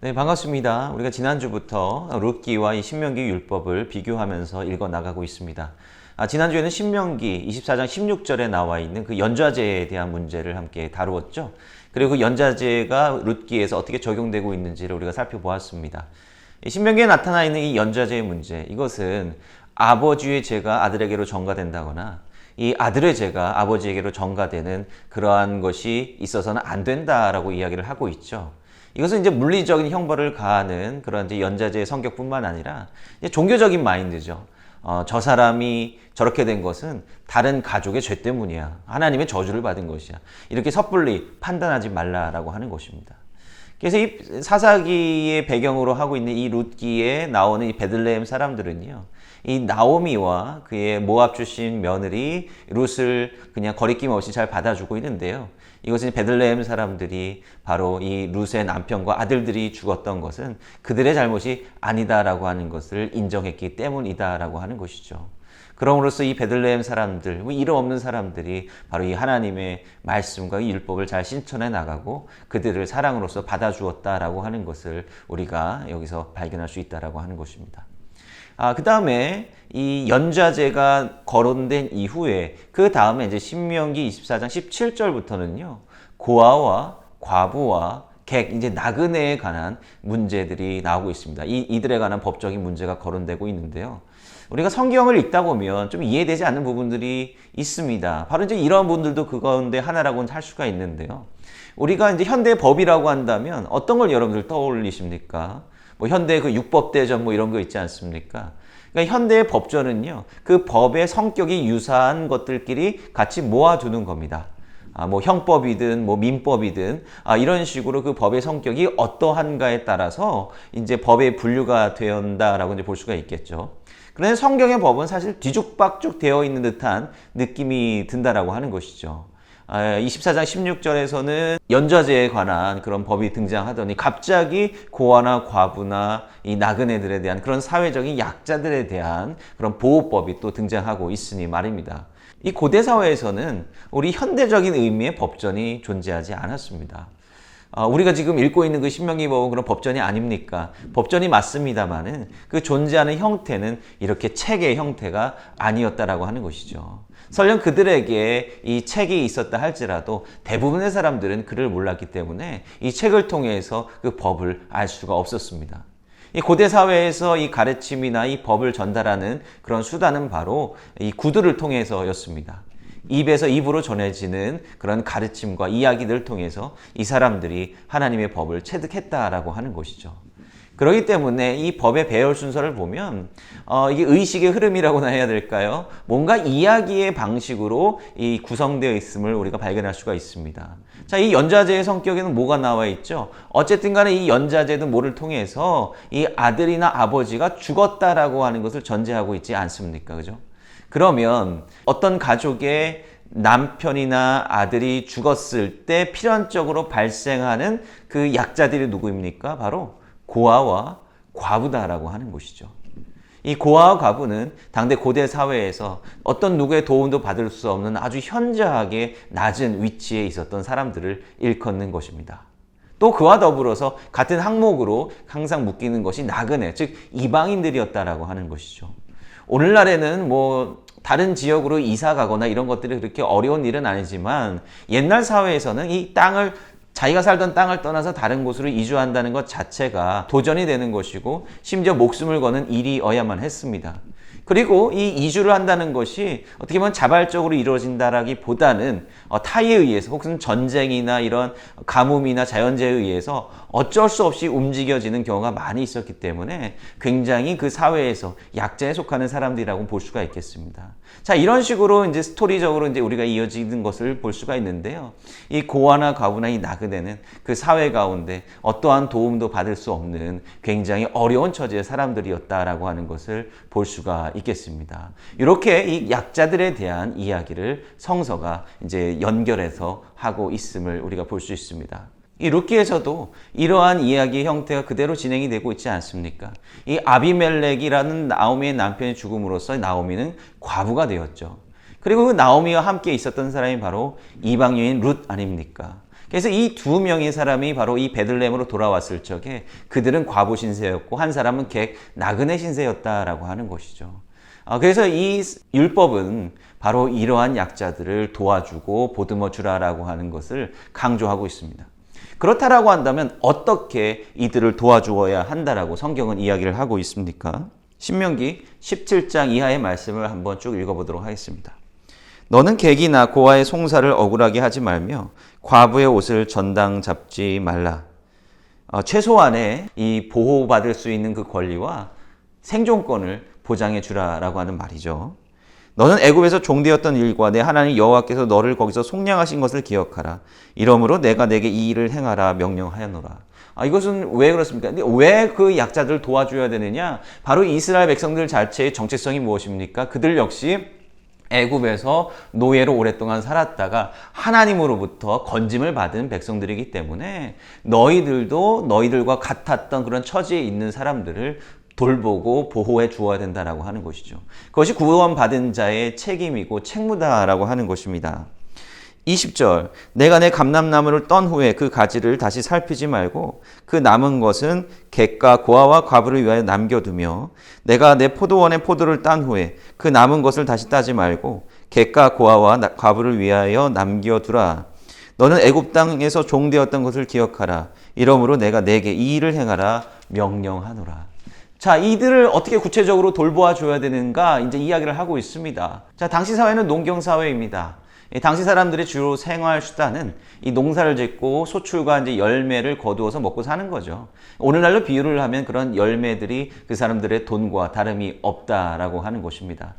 네, 반갑습니다. 우리가 지난주부터 룻기와 이 신명기 율법을 비교하면서 읽어 나가고 있습니다. 지난주에는 신명기 24장 16절에 나와 있는 그 연좌제에 대한 문제를 함께 다루었죠. 그리고 그 연좌제가 룻기에서 어떻게 적용되고 있는지를 우리가 살펴보았습니다. 신명기에 나타나 있는 이 연좌제의 문제, 이것은 아버지의 죄가 아들에게로 전가된다거나 이 아들의 죄가 아버지에게로 전가되는 그러한 것이 있어서는 안 된다라고 이야기를 하고 있죠. 이것은 이제 물리적인 형벌을 가하는 그런 이제 연좌제의 성격뿐만 아니라 이제 종교적인 마인드죠. 저 사람이 저렇게 된 것은 다른 가족의 죄 때문이야. 하나님의 저주를 받은 것이야. 이렇게 섣불리 판단하지 말라라고 하는 것입니다. 그래서 이 사사기의 배경으로 하고 있는 이 룻기에 나오는 이 베들레헴 사람들은요, 이 나오미와 그의 모압 출신 며느리 룻을 그냥 거리낌 없이 잘 받아주고 있는데요. 이것은 베들레헴 사람들이 바로 이 룻의 남편과 아들들이 죽었던 것은 그들의 잘못이 아니다라고 하는 것을 인정했기 때문이다라고 하는 것이죠. 그럼으로써 이 베들레헴 사람들, 이름 없는 사람들이 바로 이 하나님의 말씀과 이 율법을 잘 실천해 나가고 그들을 사랑으로서 받아주었다라고 하는 것을 우리가 여기서 발견할 수 있다라고 하는 것입니다. 그 다음에 이 연좌제가 거론된 이후에 그 다음에 이제 신명기 24장 17절부터는요, 고아와 과부와 객, 이제 나그네에 관한 문제들이 나오고 있습니다. 이들에 관한 법적인 문제가 거론되고 있는데요. 우리가 성경을 읽다 보면 좀 이해되지 않는 부분들이 있습니다. 바로 이제 이런 분들도 그 가운데 하나라고는 할 수가 있는데요. 우리가 이제 현대 법이라고 한다면 어떤 걸 여러분들 떠올리십니까? 뭐 현대 그 육법대전 뭐 이런 거 있지 않습니까? 그러니까 현대의 법전은요, 그 법의 성격이 유사한 것들끼리 같이 모아두는 겁니다. 뭐 형법이든 뭐 민법이든 이런 식으로 그 법의 성격이 어떠한가에 따라서 이제 법의 분류가 된다라고 이제 볼 수가 있겠죠. 그런데 성경의 법은 사실 뒤죽박죽 되어 있는 듯한 느낌이 든다라고 하는 것이죠. 24장 16절에서는 연좌제에 관한 그런 법이 등장하더니 갑자기 고아나 과부나 이 나그네들에 대한 그런 사회적인 약자들에 대한 그런 보호법이 또 등장하고 있으니 말입니다. 이 고대 사회에서는 우리 현대적인 의미의 법전이 존재하지 않았습니다. 우리가 지금 읽고 있는 그 신명기 법은 그런 법전이 아닙니까? 법전이 맞습니다만은 그 존재하는 형태는 이렇게 책의 형태가 아니었다라고 하는 것이죠. 설령 그들에게 이 책이 있었다 할지라도 대부분의 사람들은 그를 몰랐기 때문에 이 책을 통해서 그 법을 알 수가 없었습니다. 이 고대 사회에서 이 가르침이나 이 법을 전달하는 그런 수단은 바로 이 구두를 통해서였습니다. 입에서 입으로 전해지는 그런 가르침과 이야기들을 통해서 이 사람들이 하나님의 법을 체득했다라고 하는 것이죠. 그렇기 때문에 이 법의 배열 순서를 보면 이게 의식의 흐름이라고나 해야 될까요? 뭔가 이야기의 방식으로 이 구성되어 있음을 우리가 발견할 수가 있습니다. 자, 이 연좌제의 성격에는 뭐가 나와 있죠? 어쨌든 간에 이 연좌제는 뭐를 통해서 이 아들이나 아버지가 죽었다라고 하는 것을 전제하고 있지 않습니까? 그죠? 그러면 어떤 가족의 남편이나 아들이 죽었을 때 필연적으로 발생하는 그 약자들이 누구입니까? 바로 고아와 과부다라고 하는 것이죠. 이 고아와 과부는 당대 고대 사회에서 어떤 누구의 도움도 받을 수 없는 아주 현저하게 낮은 위치에 있었던 사람들을 일컫는 것입니다. 또 그와 더불어서 같은 항목으로 항상 묶이는 것이 나그네, 즉 이방인들이었다라고 하는 것이죠. 오늘날에는 뭐 다른 지역으로 이사 가거나 이런 것들이 그렇게 어려운 일은 아니지만 옛날 사회에서는 이 땅을 자기가 살던 땅을 떠나서 다른 곳으로 이주한다는 것 자체가 도전이 되는 것이고 심지어 목숨을 거는 일이어야만 했습니다. 그리고 이 이주를 한다는 것이 어떻게 보면 자발적으로 이루어진다라기보다는 타에 의해서 혹은 전쟁이나 이런 가뭄이나 자연재해에 의해서 어쩔 수 없이 움직여지는 경우가 많이 있었기 때문에 굉장히 그 사회에서 약자에 속하는 사람들이라고 볼 수가 있겠습니다. 자, 이런 식으로 이제 스토리적으로 이제 우리가 이어지는 것을 볼 수가 있는데요. 이 고아나 과부나 이 나그네는 그 사회 가운데 어떠한 도움도 받을 수 없는 굉장히 어려운 처지의 사람들이었다라고 하는 것을 볼 수가 있겠습니다. 이렇게 이 약자들에 대한 이야기를 성서가 이제 연결해서 하고 있음을 우리가 볼 수 있습니다. 이 룻기에서도 이러한 이야기의 형태가 그대로 진행이 되고 있지 않습니까? 이 아비멜렉이라는 나오미의 남편이 죽음으로써 나오미는 과부가 되었죠. 그리고 그 나오미와 함께 있었던 사람이 바로 이방 여인 룻 아닙니까? 그래서 이 두 명의 사람이 바로 이 베들레헴으로 돌아왔을 적에 그들은 과부 신세였고 한 사람은 객 나그네 신세였다라고 하는 것이죠. 그래서 이 율법은 바로 이러한 약자들을 도와주고 보듬어 주라라고 하는 것을 강조하고 있습니다. 그렇다라고 한다면 어떻게 이들을 도와주어야 한다라고 성경은 이야기를 하고 있습니까? 신명기 17장 이하의 말씀을 한번 쭉 읽어보도록 하겠습니다. 너는 객이나 고아의 송사를 억울하게 하지 말며 과부의 옷을 전당 잡지 말라. 최소한의 이 보호받을 수 있는 그 권리와 생존권을 보장해 주라라고 하는 말이죠. 너는 애굽에서 종되었던 일과 내 하나님 여호와께서 너를 거기서 속량하신 것을 기억하라. 이러므로 내가 내게 이 일을 행하라 명령하였노라. 이것은 왜 그렇습니까? 왜 그 약자들을 도와줘야 되느냐? 바로 이스라엘 백성들 자체의 정체성이 무엇입니까? 그들 역시 애굽에서 노예로 오랫동안 살았다가 하나님으로부터 건짐을 받은 백성들이기 때문에 너희들도 너희들과 같았던 그런 처지에 있는 사람들을 돌보고 보호해 주어야 된다라고 하는 것이죠. 그것이 구원받은 자의 책임이고 책무다라고 하는 것입니다. 20절 내가 내 감람나무를 떤 후에 그 가지를 다시 살피지 말고 그 남은 것은 객과 고아와 과부를 위하여 남겨두며 내가 내 포도원의 포도를 딴 후에 그 남은 것을 다시 따지 말고 객과 고아와 과부를 위하여 남겨두라. 너는 애굽 땅에서 종되었던 것을 기억하라. 이러므로 내가 내게 이 일을 행하라 명령하노라. 자, 이들을 어떻게 구체적으로 돌보아 줘야 되는가 이제 이야기를 하고 있습니다. 자, 당시 사회는 농경 사회입니다. 당시 사람들의 주로 생활 수단은 이 농사를 짓고 소출과 이제 열매를 거두어서 먹고 사는 거죠. 오늘날로 비유를 하면 그런 열매들이 그 사람들의 돈과 다름이 없다라고 하는 것입니다.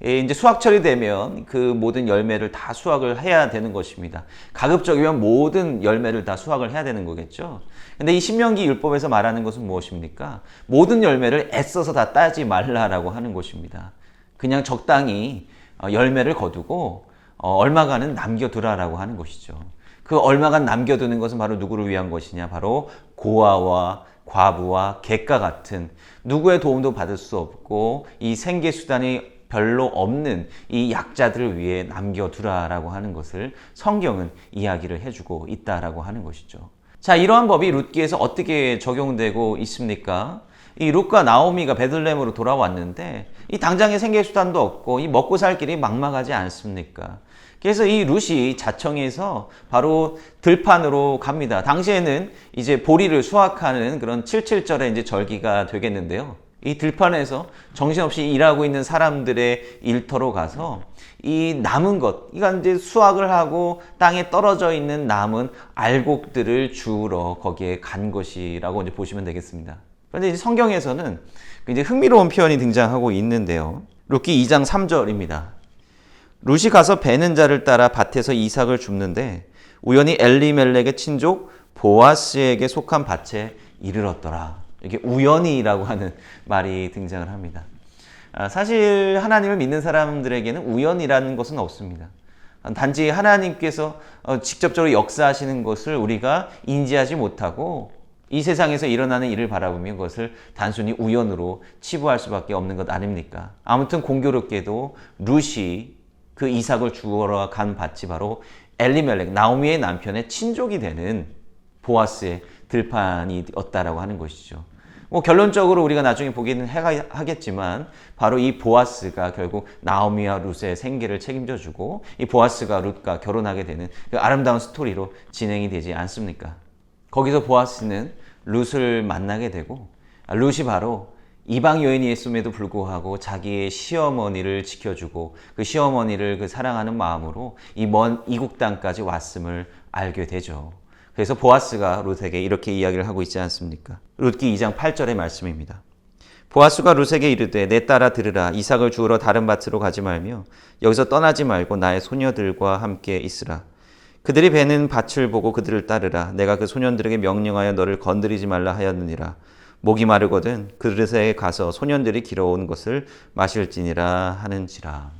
이제 수확철이 되면 그 모든 열매를 다 수확을 해야 되는 것입니다. 가급적이면 모든 열매를 다 수확을 해야 되는 거겠죠. 근데 이 신명기 율법에서 말하는 것은 무엇입니까? 모든 열매를 애써서 다 따지 말라라고 하는 것입니다. 그냥 적당히 열매를 거두고 얼마간은 남겨두라라고 하는 것이죠. 그 얼마간 남겨두는 것은 바로 누구를 위한 것이냐? 바로 고아와 과부와 객과 같은 누구의 도움도 받을 수 없고 이 생계 수단이 별로 없는 이 약자들을 위해 남겨두라라고 하는 것을 성경은 이야기를 해주고 있다라고 하는 것이죠. 자, 이러한 법이 룻기에서 어떻게 적용되고 있습니까? 이 룻과 나오미가 베들레헴으로 돌아왔는데 이 당장의 생계 수단도 없고 이 먹고 살 길이 막막하지 않습니까? 그래서 이 룻이 자청에서 바로 들판으로 갑니다. 당시에는 이제 보리를 수확하는 그런 77절의 이제 절기가 되겠는데요. 이 들판에서 정신없이 일하고 있는 사람들의 일터로 가서 이 남은 것, 이거 이제 수확을 하고 땅에 떨어져 있는 남은 알곡들을 주우러 거기에 간 것이라고 이제 보시면 되겠습니다. 그런데 이제 성경에서는 이제 흥미로운 표현이 등장하고 있는데요. 룻기 2장 3절입니다. 룻이 가서 베는 자를 따라 밭에서 이삭을 줍는데 우연히 엘리멜렉의 친족 보아스에게 속한 밭에 이르렀더라. 이게 우연히라고 하는 말이 등장을 합니다. 사실 하나님을 믿는 사람들에게는 우연이라는 것은 없습니다. 단지 하나님께서 직접적으로 역사하시는 것을 우리가 인지하지 못하고 이 세상에서 일어나는 일을 바라보면 그것을 단순히 우연으로 치부할 수밖에 없는 것 아닙니까? 아무튼 공교롭게도 룻이 그 이삭을 주우러 간 밭이 바로 엘리멜렉, 나오미의 남편의 친족이 되는 보아스의 들판이었다라고 하는 것이죠. 결론적으로 우리가 나중에 보기는 하겠지만 바로 이 보아스가 결국 나오미와 룻의 생계를 책임져주고 이 보아스가 룻과 결혼하게 되는 그 아름다운 스토리로 진행이 되지 않습니까? 거기서 보아스는 룻을 만나게 되고 룻이 바로 이방 여인이었음에도 불구하고 자기의 시어머니를 지켜주고 그 시어머니를 그 사랑하는 마음으로 이 먼 이국 땅까지 왔음을 알게 되죠. 그래서 보아스가 룻에게 이렇게 이야기를 하고 있지 않습니까? 룻기 2장 8절의 말씀입니다. 보아스가 룻에게 이르되 내 딸아 들으라. 이삭을 주우러 다른 밭으로 가지 말며 여기서 떠나지 말고 나의 소녀들과 함께 있으라. 그들이 베는 밭을 보고 그들을 따르라. 내가 그 소년들에게 명령하여 너를 건드리지 말라 하였느니라. 목이 마르거든 그릇에 가서 소년들이 길어온 것을 마실지니라 하는지라.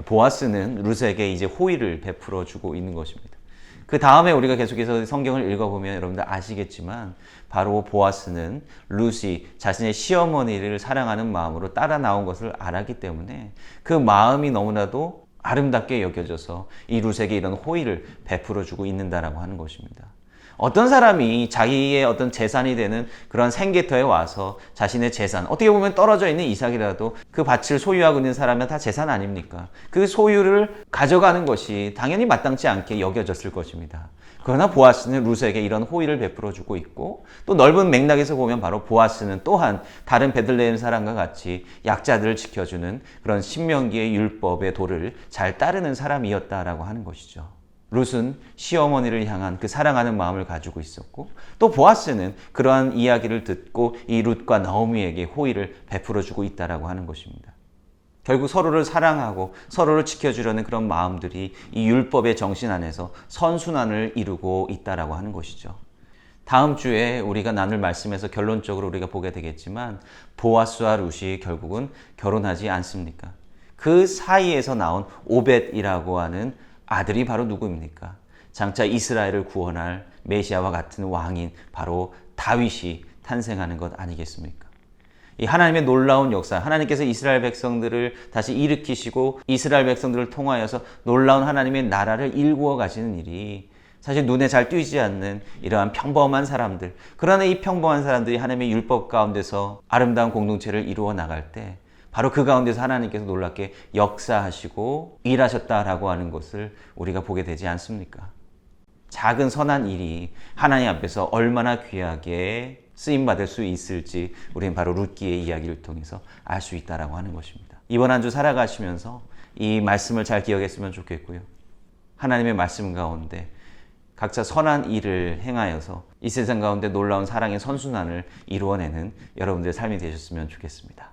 보아스는 룻에게 이제 호의를 베풀어 주고 있는 것입니다. 그 다음에 우리가 계속해서 성경을 읽어보면 여러분들 아시겠지만 바로 보아스는 룻이 자신의 시어머니를 사랑하는 마음으로 따라 나온 것을 알았기 때문에 그 마음이 너무나도 아름답게 여겨져서 이 룻에게 이런 호의를 베풀어 주고 있는다라고 하는 것입니다. 어떤 사람이 자기의 어떤 재산이 되는 그런 생계터에 와서 자신의 재산, 어떻게 보면 떨어져 있는 이삭이라도 그 밭을 소유하고 있는 사람은 다 재산 아닙니까? 그 소유를 가져가는 것이 당연히 마땅치 않게 여겨졌을 것입니다. 그러나 보아스는 룻에게 이런 호의를 베풀어 주고 있고, 또 넓은 맥락에서 보면 바로 보아스는 또한 다른 베들레헴 사람과 같이 약자들을 지켜주는 그런 신명기의 율법의 도를 잘 따르는 사람이었다라고 하는 것이죠. 룻은 시어머니를 향한 그 사랑하는 마음을 가지고 있었고, 또 보아스는 그러한 이야기를 듣고 이 룻과 나오미에게 호의를 베풀어 주고 있다라고 하는 것입니다. 결국 서로를 사랑하고 서로를 지켜주려는 그런 마음들이 이 율법의 정신 안에서 선순환을 이루고 있다라고 하는 것이죠. 다음 주에 우리가 나눌 말씀에서 결론적으로 우리가 보게 되겠지만, 보아스와 룻이 결국은 결혼하지 않습니까? 그 사이에서 나온 오벳이라고 하는 아들이 바로 누구입니까? 장차 이스라엘을 구원할 메시아와 같은 왕인 바로 다윗이 탄생하는 것 아니겠습니까? 이 하나님의 놀라운 역사, 하나님께서 이스라엘 백성들을 다시 일으키시고 이스라엘 백성들을 통하여서 놀라운 하나님의 나라를 일구어 가시는 일이 사실 눈에 잘 띄지 않는 이러한 평범한 사람들, 그러나 이 평범한 사람들이 하나님의 율법 가운데서 아름다운 공동체를 이루어 나갈 때 바로 그 가운데서 하나님께서 놀랍게 역사하시고 일하셨다라고 하는 것을 우리가 보게 되지 않습니까? 작은 선한 일이 하나님 앞에서 얼마나 귀하게 쓰임받을 수 있을지 우리는 바로 룻기의 이야기를 통해서 알 수 있다라고 하는 것입니다. 이번 한 주 살아가시면서 이 말씀을 잘 기억했으면 좋겠고요. 하나님의 말씀 가운데 각자 선한 일을 행하여서 이 세상 가운데 놀라운 사랑의 선순환을 이루어내는 여러분들의 삶이 되셨으면 좋겠습니다.